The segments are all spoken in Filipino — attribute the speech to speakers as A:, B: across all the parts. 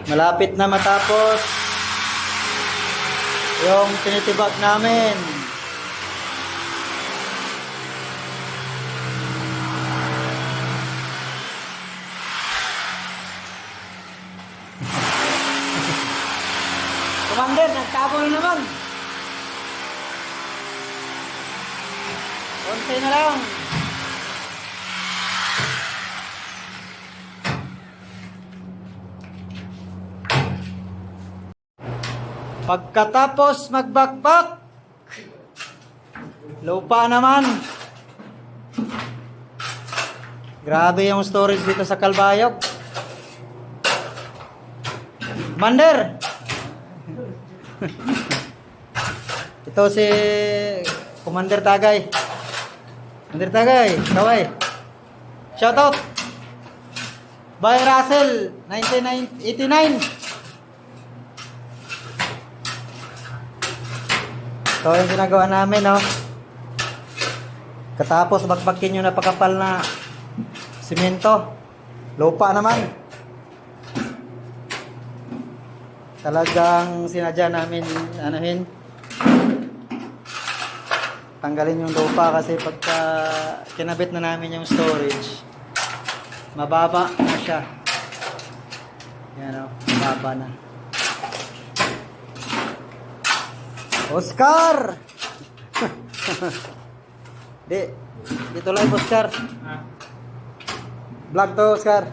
A: Malapit na matapos yung tinitibag namin. Commander, nagtabol naman. Konti na lang. Pagkatapos magbakbak, lupa naman. Grabe yung storage dito sa Calbayog. Mander! Ito si Commander Tagay. Commander Tagay, kaway. Shoutout! By Russell, 1989. Ito yung ginagawa namin, no? Katapos bagbakin yung napakapal na simento. Lupa naman. Talagang sinadya namin anuhin. Tanggalin yung lupa kasi pagka kinabit na namin yung storage, mababa na siya. Yan, no? Mababa na. Oscar! Dito live, Oscar. Vlog to, Oscar.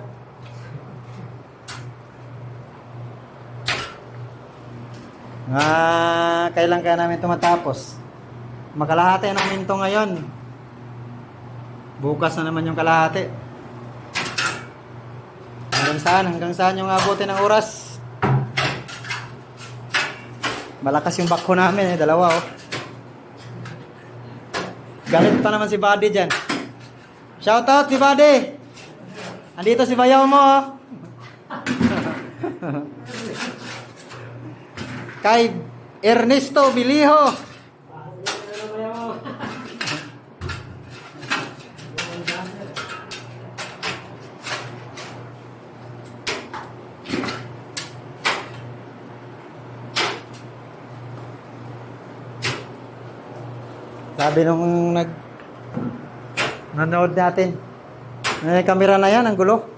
A: Kailan kaya namin ito matapos? Makalahati namin ito ngayon. Bukas na naman yung kalahati. Hanggang saan yung abutin ng oras? Malakas yung bakho namin, dalawa, oh. Galit pa naman si Buddy dyan. Shoutout si Buddy. Andito si bayaw mo, oh. Kay Ernesto Biliho. Sabi nung nanood natin, camera na yan, ang gulo.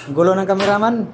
A: Ang gulo ng cameraman.